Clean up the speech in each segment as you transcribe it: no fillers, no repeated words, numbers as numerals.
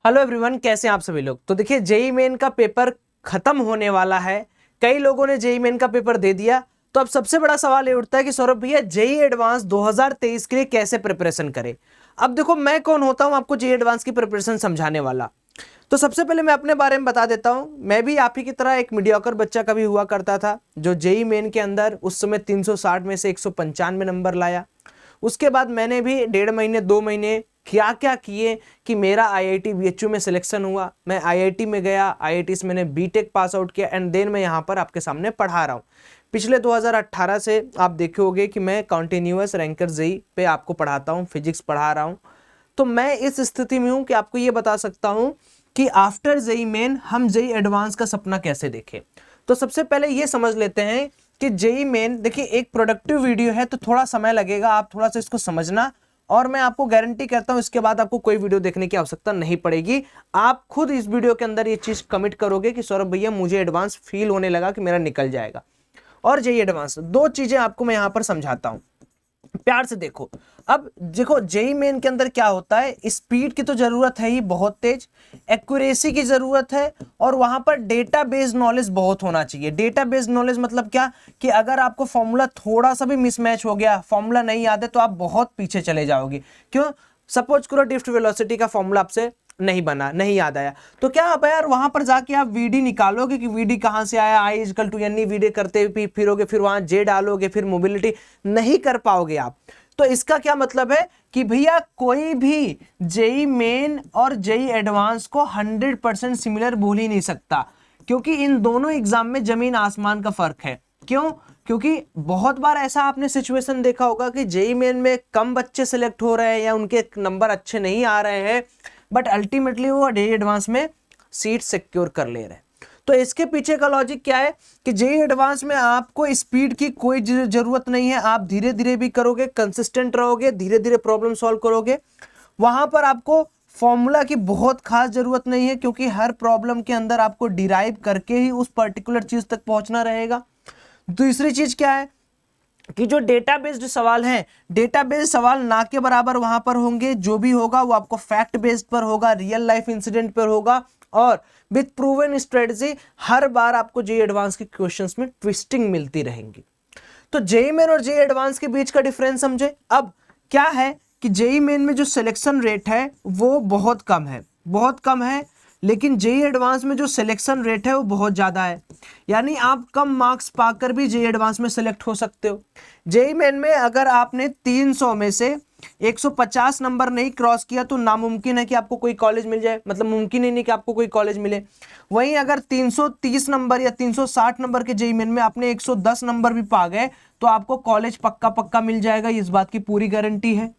Hello everyone, कैसे हैं आप सभी लोग। तो देखिए, जेई मेन का पेपर खत्म होने वाला है। कई लोगों ने जेई मेन का पेपर दे दिया। तो अब सबसे बड़ा सवाल ये उठता है कि सौरभ भैया, जेई एडवांस 2023 के लिए कैसे प्रिपरेशन करें। अब देखो, मैं कौन होता हूं आपको जेई एडवांस की प्रिपरेशन समझाने वाला। तो सबसे पहले मैं अपने बारे में बता देता हूं। मैं भी आप ही की तरह एक मीडियोकर बच्चा कभी हुआ करता था, जो जेई मेन के अंदर उस समय 360 में से 195 नंबर लाया। उसके बाद मैंने भी 1.5 महीने 2 महीने क्या क्या किए कि मेरा आईआईटी बीएचयू में सिलेक्शन हुआ। मैं आईआईटी में गया, आईआईटी से मैंने बीटेक पास आउट किया एंड देन मैं यहाँ पर आपके सामने पढ़ा रहा हूँ। पिछले 2018 से आप देखे होंगे कि मैं कंटिन्यूअस रैंकर जेई पे आपको पढ़ाता हूँ, फिजिक्स पढ़ा रहा हूँ। तो मैं इस स्थिति में हूँ कि आपको ये बता सकता हूँ कि आफ्टर जेई मेन हम जेई एडवांस का सपना कैसे देखें। तो सबसे पहले ये समझ लेते हैं कि जेई मेन, देखिए एक प्रोडक्टिव वीडियो है तो थोड़ा समय लगेगा, आप थोड़ा सा इसको समझना। और मैं आपको गारंटी करता हूं इसके बाद आपको कोई वीडियो देखने की आवश्यकता नहीं पड़ेगी। आप खुद इस वीडियो के अंदर ये चीज कमिट करोगे कि सौरभ भैया, मुझे एडवांस फील होने लगा कि मेरा निकल जाएगा। और जेई एडवांस, दो चीजें आपको मैं यहां पर समझाता हूं, प्यार से देखो। अब देखो, जेई मेन के अंदर क्या होता है, स्पीड की तो जरूरत है ही बहुत तेज, एक्यूरेसी की जरूरत है, और वहां पर डेटाबेस नॉलेज बहुत होना चाहिए। डेटाबेस नॉलेज मतलब क्या, कि अगर आपको फॉर्मूला थोड़ा सा भी मिसमैच हो गया, फॉर्मूला नहीं याद है, तो आप बहुत पीछे चले जाओगे। क्यों? सपोज करो ड्रिफ्ट वेलोसिटी का फॉर्मूला आपसे नहीं बना, नहीं याद आया, तो क्या आप यार वहां पर जाके आप वीडी निकालोगे कि वीडी कहां से आया, आई इजकल टू एन वीडी करते फिरोगे, फिर वहां जे डालोगे, फिर मोबिलिटी नहीं कर पाओगे आप। तो इसका क्या मतलब है कि भैया, कोई भी जेई मेन और जेई एडवांस को 100% सिमिलर बोल ही नहीं सकता, क्योंकि इन दोनों एग्जाम में जमीन आसमान का फर्क है। क्यों? क्योंकि बहुत बार ऐसा आपने सिचुएशन देखा होगा कि जेई मेन में कम बच्चे सिलेक्ट हो रहे हैं या उनके नंबर अच्छे नहीं आ रहे हैं, बट अल्टीमेटली वो जेई एडवांस में सीट सिक्योर कर ले रहे हैं। तो इसके पीछे का लॉजिक क्या है कि जेई एडवांस में आपको स्पीड की कोई जरूरत नहीं है। आप धीरे धीरे भी करोगे, कंसिस्टेंट रहोगे, धीरे धीरे प्रॉब्लम सॉल्व करोगे। वहां पर आपको फॉर्मूला की बहुत खास जरूरत नहीं है, क्योंकि हर प्रॉब्लम के अंदर आपको डिराइव करके ही उस पर्टिकुलर चीज तक पहुंचना रहेगा। दूसरी चीज क्या है कि जो डेटा बेस्ड सवाल हैं, डेटा बेस्ड सवाल ना के बराबर वहां पर होंगे। जो भी होगा वो आपको फैक्ट बेस्ड पर होगा, रियल लाइफ इंसिडेंट पर होगा, और विथ प्रूवन स्ट्रेटजी हर बार आपको जेई एडवांस के क्वेश्चंस में ट्विस्टिंग मिलती रहेंगी। तो जेई मेन और जेई एडवांस के बीच का डिफरेंस समझे। अब क्या है कि जेई मेन में जो सिलेक्शन रेट है वो बहुत कम है, बहुत कम है, लेकिन जेई एडवांस में जो सिलेक्शन रेट है वो बहुत ज्यादा है। यानी आप कम मार्क्स पाकर भी जेई एडवांस में सिलेक्ट हो सकते हो। जेई मेन में अगर आपने 300 में से 150 नंबर नहीं क्रॉस किया तो नामुमकिन है कि आपको कोई कॉलेज मिल जाए, मतलब मुमकिन ही नहीं कि आपको कोई कॉलेज मिले। वहीं अगर 330 नंबर या 360 नंबर के जेई मेन में आपने 110 नंबर भी पा गए तो आपको कॉलेज पक्का पक्का मिल जाएगा, इस बात की पूरी गारंटी है।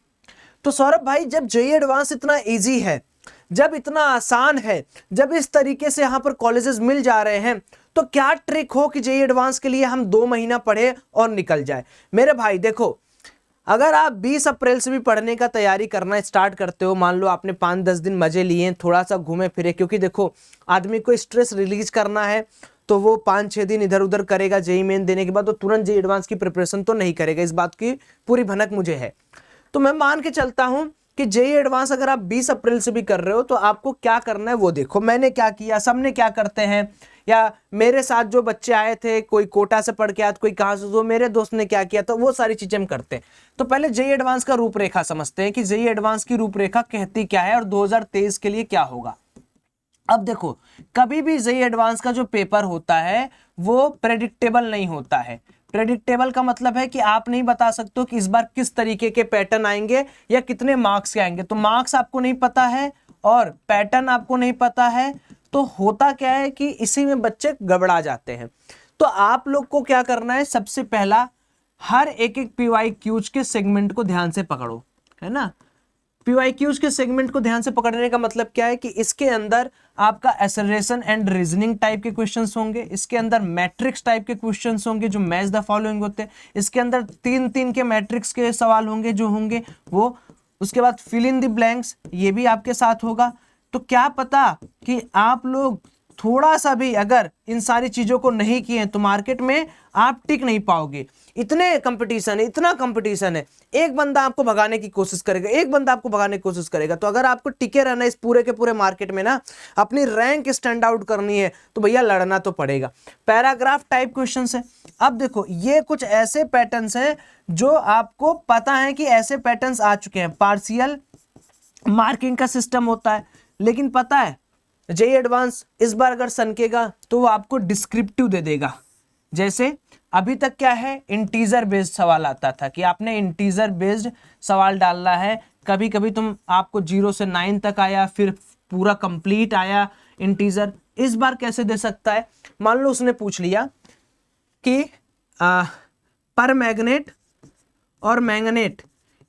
तो सौरभ भाई, जब जेई एडवांस इतना इजी है, जब इतना आसान है, जब इस तरीके से यहां पर कॉलेजेस मिल जा रहे हैं, तो क्या ट्रिक हो कि जेई एडवांस के लिए हम 2 महीना पढ़े और निकल जाए। मेरे भाई देखो, अगर आप 20 अप्रैल से भी पढ़ने का तैयारी करना स्टार्ट करते हो, मान लो आपने 5-10 दिन मजे लिए, थोड़ा सा घूमे फिरे, क्योंकि देखो आदमी को स्ट्रेस रिलीज करना है, तो वो 5-6 दिन इधर उधर करेगा जेई मेन देने के बाद, तो तुरंत जेई एडवांस की प्रिपरेशन तो नहीं करेगा, इस बात की पूरी भनक मुझे है। तो मैं मान के चलता हूं कि जेई एडवांस अगर आप 20 अप्रैल से भी कर रहे हो तो आपको क्या करना है वो देखो। मैंने क्या किया, सबने क्या करते हैं, या मेरे साथ जो बच्चे आए थे, कोई कोटा से पढ़ के आए, कोई कहां से, तो मेरे दोस्त ने क्या किया, तो वो सारी चीजें हम करते हैं। तो पहले जेई एडवांस का रूपरेखा समझते हैं कि जेई एडवांस की रूपरेखा कहती क्या है और 2023 के लिए क्या होगा। अब देखो, कभी भी जेई एडवांस का जो पेपर होता है वो प्रेडिक्टेबल नहीं होता है। प्रेडिक्टेबल का मतलब है कि आप नहीं बता सकते हो कि इस बार किस तरीके के पैटर्न आएंगे या कितने मार्क्स के आएंगे। तो मार्क्स आपको नहीं पता है और पैटर्न आपको नहीं पता है, तो होता क्या है कि इसी में बच्चे गड़बड़ा जाते हैं। तो आप लोग को क्या करना है, सबसे पहला हर एक एक पीवाईक्यूज के सेगमेंट को ध्यान से पकड़ो, है ना। पीवाईक्यूज के सेगमेंट को ध्यान से पकड़ने का मतलब क्या है कि इसके अंदर आपका एसरेशन एंड रीजनिंग टाइप के क्वेश्चंस होंगे, इसके अंदर मैट्रिक्स टाइप के क्वेश्चंस होंगे जो मैच द फॉलोइंग होते हैं, इसके अंदर 3-3 के मैट्रिक्स के सवाल होंगे जो होंगे वो, उसके बाद फिल इन द ब्लैंक्स ये भी आपके साथ होगा। तो क्या पता कि आप लोग थोड़ा सा भी अगर इन सारी चीजों को नहीं किए तो मार्केट में आप टिक नहीं पाओगे। इतने कंपटीशन है, इतना कंपटीशन है, एक बंदा आपको भगाने की कोशिश करेगा, एक बंदा आपको भगाने की कोशिश करेगा। तो अगर आपको टिके रहना इस पूरे के पूरे मार्केट में ना, अपनी रैंक स्टैंड आउट करनी है, तो भैया लड़ना तो पड़ेगा। पैराग्राफ टाइप क्वेश्चंस है। अब देखो ये कुछ ऐसे पैटर्न्स हैं जो आपको पता है कि ऐसे पैटर्न्स आ चुके हैं। पार्शियल मार्किंग का सिस्टम होता है, लेकिन पता है जेईई एडवांस इस बार अगर सनकेगा तो वो आपको डिस्क्रिप्टिव दे देगा। जैसे अभी तक क्या है, इंटीजर बेस्ड सवाल आता था कि आपने इंटीजर बेस्ड सवाल डालना है। कभी कभी तुम आपको 0 से 9 तक आया, फिर पूरा कंप्लीट आया इंटीजर। इस बार कैसे दे सकता है, मान लो उसने पूछ लिया कि पर मैग्नेट और मैंगनेट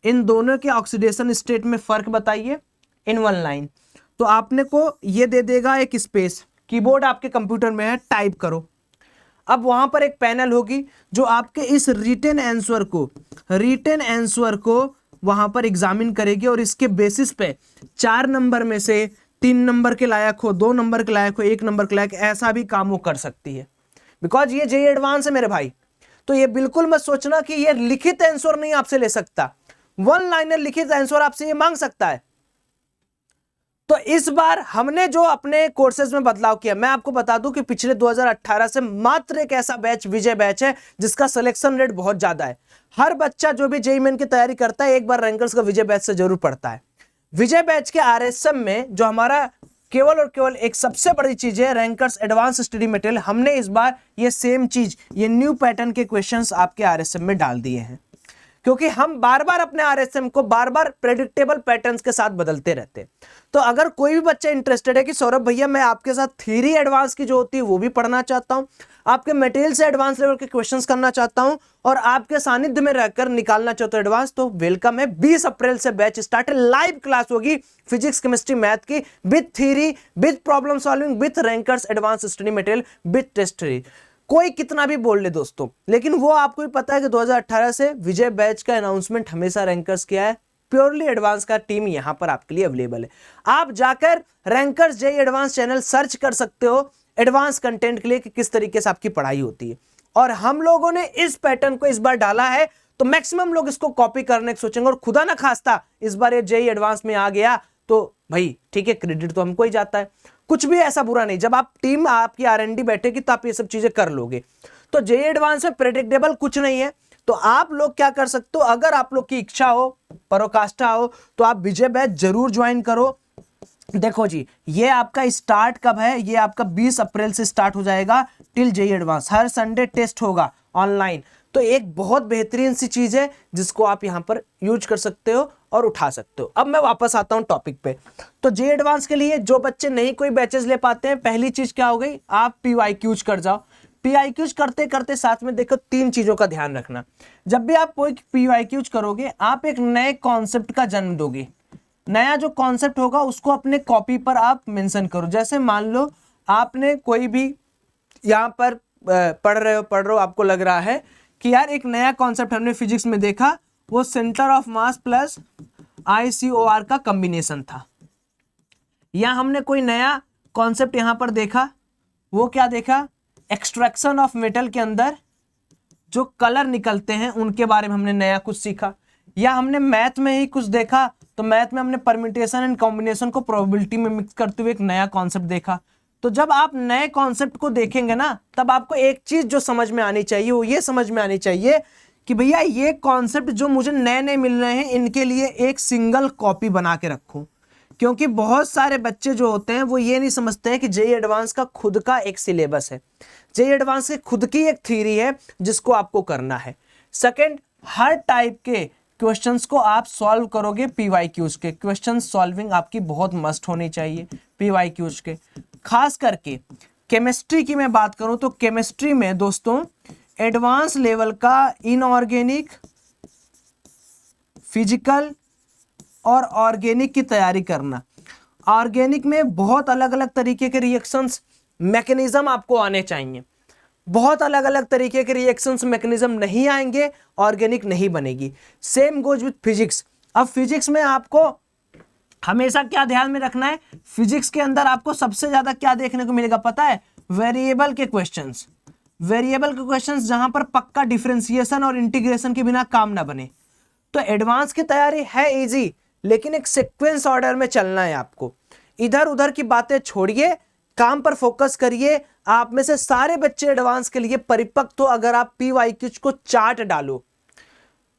इन दोनों के ऑक्सीडेशन स्टेट में फर्क बताइए इन वन लाइन। तो आपने को ये दे देगा एक स्पेस, कीबोर्ड आपके कंप्यूटर में है, टाइप करो। अब वहां पर एक पैनल होगी जो आपके इस रिटन आंसर को वहां पर एग्जामिन करेगी और इसके बेसिस पे 4 नंबर में से 3 नंबर के लायक हो, 2 नंबर के लायक हो, 1 नंबर के लायक, ऐसा भी काम वो कर सकती है। बिकॉज ये जेईई एडवांस है मेरे भाई। तो ये बिल्कुल मत सोचना कि ये लिखित आंसर नहीं आपसे ले सकता, वन लाइनर लिखित आंसर आपसे ये मांग सकता है। तो इस बार हमने जो अपने कोर्सेज में बदलाव किया, मैं आपको बता दूं कि पिछले 2018 से मात्र एक ऐसा बैच विजय बैच है जिसका सिलेक्शन रेट बहुत ज्यादा है। हर बच्चा जो भी जेईई मेन की तैयारी करता है एक बार रैंकर्स का विजय बैच से जरूर पढ़ता है। विजय बैच के आरएसएम में जो हमारा केवल और केवल एक सबसे बड़ी चीज है रैंकर्स एडवांस स्टडी मटेरियल, हमने इस बार ये सेम चीज, ये न्यू पैटर्न के क्वेश्चंस आपके आरएसएम में डाल दिए हैं, क्योंकि हम बार बार अपने आरएसएम को बार बार प्रेडिक्टेबल पैटर्न्स के साथ बदलते रहते हैं। तो अगर कोई भी बच्चा इंटरेस्टेड है कि सौरभ भैया मैं आपके साथ थ्योरी एडवांस की जो होती है वो भी पढ़ना चाहता हूं, आपके मटेरियल से एडवांस लेवल के क्वेश्चंस करना चाहता हूं और आपके सानिध्य में रहकर निकालना चाहता हूं एडवांस, तो वेलकम है। 20 अप्रैल से बैच स्टार्ट है, लाइव क्लास होगी फिजिक्स केमिस्ट्री मैथ की, with theory, with problem solving, with rankers advance study material, with test series. कोई कितना भी बोल ले दोस्तों, लेकिन वो आपको भी पता है कि 2018 से विजय बैच का अनाउंसमेंट हमेशा रैंकर्स किया है। प्योरली एडवांस का टीम यहां पर आपके लिए अवेलेबल है। आप जाकर rankers JEE advance channel search कर सकते हो एडवांस कंटेंट के लिए कि किस तरीके से आपकी पढ़ाई होती है। और हम लोगों ने इस पैटर्न को इस बार डाला है तो मैक्सिमम लोग इसको कॉपी करने की सोचेंगे, और खुदा ना खास्ता इस बार ये जेईई एडवांस में आ गया तो भाई ठीक है, क्रेडिट तो हमको ही जाता है। कुछ भी ऐसा बुरा नहीं, जब आप टीम आपकी आरएनडी बैठेगी तो आप ये सब चीजें कर लोगे। तो जेईई एडवांस में प्रेडिक्टेबल कुछ नहीं है। तो आप लोग क्या कर सकते हो, अगर आप लोग की इच्छा हो, परोकाष्ठा हो, तो आप विजय बैच जरूर ज्वाइन करो। देखो जी, ये आपका स्टार्ट कब है, ये आपका 20 अप्रैल से स्टार्ट हो जाएगा टिल जेईई एडवांस। हर संडे टेस्ट होगा ऑनलाइन। तो एक बहुत बेहतरीन सी चीज है जिसको आप यहां पर यूज कर सकते हो और उठा सकते हो। अब मैं वापस आता हूं टॉपिक पे। तो जेईई एडवांस के लिए जो बच्चे नहीं कोई बैचेस ले पाते हैं, पहली चीज क्या हो गई, आप पीवाईक्यूज कर जाओ। पीवाईक्यूज करते करते साथ में देखो 3 चीजों का ध्यान रखना। जब भी आप कोई पीवाईक्यूज करोगे, आप एक नए कॉन्सेप्ट का जन्म दोगे। नया जो कॉन्सेप्ट होगा उसको अपने कॉपी पर आप मेंशन करो। जैसे मान लो आपने कोई भी यहां पर पढ़ रहे हो, आपको लग रहा है कि यार एक नया कॉन्सेप्ट हमने फिजिक्स में देखा, वो centre of mass plus ICOR का कॉम्बिनेशन था। या हमने कोई नया कॉन्सेप्ट यहां पर देखा, वो क्या देखा, एक्सट्रैक्शन ऑफ मेटल के अंदर जो कलर निकलते हैं उनके बारे में हमने नया कुछ सीखा। या हमने मैथ में ही कुछ देखा, तो मैथ में हमने परम्यूटेशन एंड कॉम्बिनेशन को प्रोबेबिलिटी में मिक्स करते हुए एक नया कॉन्सेप्ट देखा। तो जब आप नए कॉन्सेप्ट को देखेंगे ना, तब आपको एक चीज जो समझ में आनी चाहिए, वो ये समझ में आनी चाहिए कि भैया ये कॉन्सेप्ट जो मुझे नए नए मिल रहे हैं, इनके लिए एक सिंगल कॉपी बना के रखूं। क्योंकि बहुत सारे बच्चे जो होते हैं वो ये नहीं समझते हैं कि जेईई एडवांस का खुद का एक सिलेबस है, जेईई एडवांस की खुद की एक थ्योरी है जिसको आपको करना है। सेकंड, हर टाइप के क्वेश्चंस को आप सॉल्व करोगे पीवाईक्यूज के। क्वेश्चन सॉल्विंग आपकी बहुत मस्ट होनी चाहिए पीवाईक्यूज के। खास करके केमिस्ट्री की मैं बात करूं तो केमिस्ट्री में दोस्तों एडवांस लेवल का इनऑर्गेनिक, फिजिकल और ऑर्गेनिक की तैयारी करना। ऑर्गेनिक में बहुत अलग अलग तरीके के रिएक्शंस मैकेनिज्म आपको आने चाहिए। बहुत अलग अलग तरीके के रिएक्शंस मैकेनिज्म नहीं आएंगे, ऑर्गेनिक नहीं बनेगी। Same goes with physics. अब फिजिक्स में आपको हमेशा क्या ध्यान में रखना है, फिजिक्स के अंदर आपको सबसे ज्यादा क्या देखने को मिलेगा पता है, वेरिएबल के क्वेश्चंस, वेरिएबल के क्वेश्चंस जहां पर पक्का डिफरेंशिएशन और इंटीग्रेशन के बिना काम ना बने। तो एडवांस की तैयारी है इजी, लेकिन एक सीक्वेंस ऑर्डर में चलना है आपको। इधर उधर की बातें छोड़िए, काम पर फोकस करिए। आप में से सारे बच्चे एडवांस के लिए परिपक्व हो अगर आप पीवाईक्यूज को चार्ट डालो।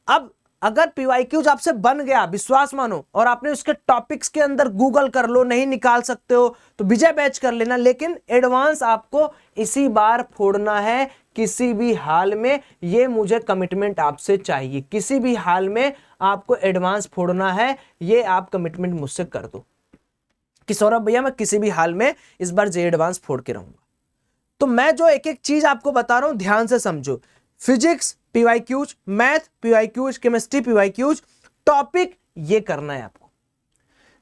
अब अगर पीवाईक्यूज आपसे बन गया, विश्वास मानो, और आपने उसके टॉपिक्स के अंदर गूगल कर लो, नहीं निकाल सकते हो तो विजय बैच कर लेना, लेकिन एडवांस आपको इसी बार फोड़ना है किसी भी हाल में। ये मुझे कमिटमेंट आपसे चाहिए, किसी भी हाल में आपको एडवांस फोड़ना है। ये आप कमिटमेंट मुझसे कर दो कि सौरभ भैया मैं किसी भी हाल में इस बार जे एडवांस फोड़ के रहूंगा। तो मैं जो एक एक चीज आपको बता रहा हूं ध्यान से समझो। Physics PYQs, math PYQs, chemistry PYQs, topic ये करना है आपको।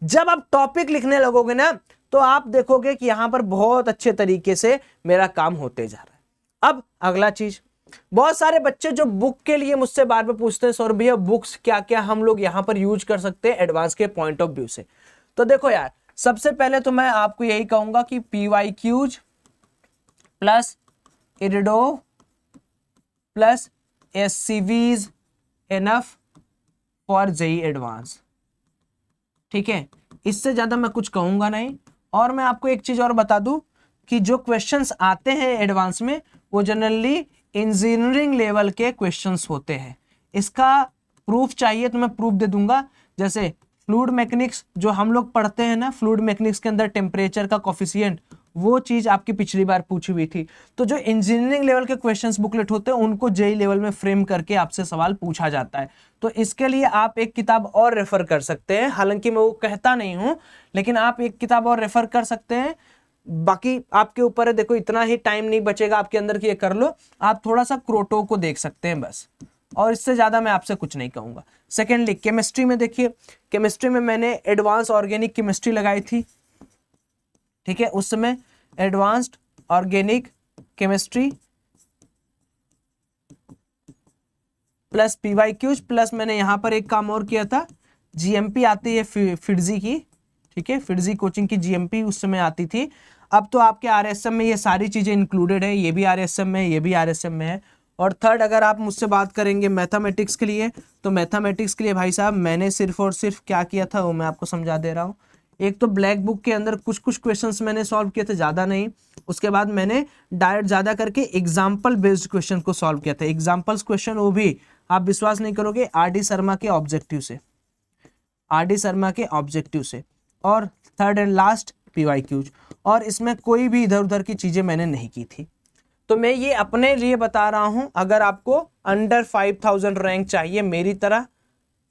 जब आप टॉपिक लिखने लगोगे ना तो आप देखोगे कि यहां पर बहुत अच्छे तरीके से मेरा काम होते जा रहा है। अब अगला चीज, बहुत सारे बच्चे जो बुक के लिए मुझसे बार बार पूछते हैं सौरभ भैया बुक्स क्या क्या हम लोग यहां पर यूज कर सकते हैं एडवांस के पॉइंट ऑफ व्यू से। तो देखो यार, सबसे पहले तो मैं आपको यही कहूंगा कि पीवाईक्यूज प्लस इरिडो प्लस एससीवीज इनफ फॉर जेई एडवांस। ठीक है, इससे ज्यादा मैं कुछ कहूंगा नहीं। और मैं आपको एक चीज और बता दूं कि जो क्वेश्चंस आते हैं एडवांस में वो जनरली इंजीनियरिंग लेवल के क्वेश्चंस होते हैं। इसका प्रूफ चाहिए तो मैं प्रूफ दे दूंगा। जैसे फ्लूइड मैकेनिक्स जो हम लोग पढ़ते हैं ना, फ्लूइड मैकेनिक्स के अंदर टेम्परेचर का कोफिशिएंट, वो चीज आपकी पिछली बार पूछी हुई थी। तो जो इंजीनियरिंग लेवल के क्वेश्चंस बुकलेट होते हैं उनको जेई लेवल में फ्रेम करके आपसे सवाल पूछा जाता है। तो इसके लिए आप एक किताब और रेफर कर सकते हैं, हालांकि मैं वो कहता नहीं हूं, लेकिन आप एक किताब और रेफर कर सकते हैं। बाकी आपके ऊपर है, देखो इतना ही टाइम नहीं बचेगा आपके अंदर कि ये कर लो। आप थोड़ा सा क्रोटो को देख सकते हैं बस, और इससे ज्यादा मैं आपसे कुछ नहीं कहूंगा। सेकेंडली केमिस्ट्री में देखिए, केमिस्ट्री में मैंने एडवांस ऑर्गेनिक केमिस्ट्री लगाई थी। ठीक है, उस समय advanced organic chemistry plus PYQs plus मैंने यहां पर एक काम और किया था, जीएमपी आती है फिडजी की। ठीक है, फिडजी कोचिंग की जीएमपी उस समय आती थी। अब तो आपके आरएसएम में ये सारी चीजें इंक्लूडेड है, ये भी आरएसएम में, ये भी आरएसएम में है। और थर्ड, अगर आप मुझसे बात करेंगे मैथमेटिक्स के लिए, तो मैथमेटिक्स के लिए भाई साहब मैंने सिर्फ और सिर्फ क्या किया था वो मैं आपको समझा दे रहा हूँ। एक तो ब्लैक बुक के अंदर कुछ कुछ क्वेश्चंस मैंने सॉल्व किए थे, ज़्यादा नहीं। उसके बाद मैंने डायरेक्ट ज़्यादा करके एग्जाम्पल बेस्ड क्वेश्चन को सॉल्व किया था। एग्जाम्पल्स क्वेश्चन वो भी आप विश्वास नहीं करोगे आर.डी. शर्मा के ऑब्जेक्टिव से, आर.डी. शर्मा के ऑब्जेक्टिव से। और थर्ड एंड लास्ट पीवाईक्यूज, और इसमें कोई भी इधर उधर की चीज़ें मैंने नहीं की थी। तो मैं ये अपने लिए बता रहा हूं, अगर आपको अंडर 5000 रैंक चाहिए मेरी तरह,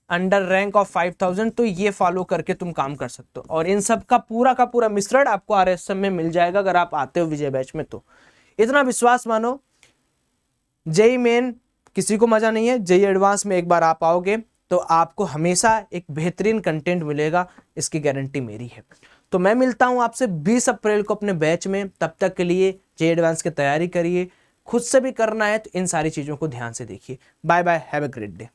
अंडर रैंक ऑफ 5000, तो ये फॉलो करके तुम काम कर सकते हो। और इन सब का पूरा मिश्रण आपको आरएसएम में मिल जाएगा अगर आप आते हो विजय बैच में। तो इतना विश्वास मानो, जेई मेन किसी को मजा नहीं है, जेई एडवांस में एक बार आप आओगे तो आपको हमेशा एक बेहतरीन कंटेंट मिलेगा, इसकी गारंटी मेरी है। तो मैं मिलता हूं आपसे 20 अप्रैल को अपने बैच में। तब तक के लिए जेई एडवांस की तैयारी करिए, खुद से भी करना है तो इन सारी चीजों को ध्यान से देखिए। Bye bye, have a great day.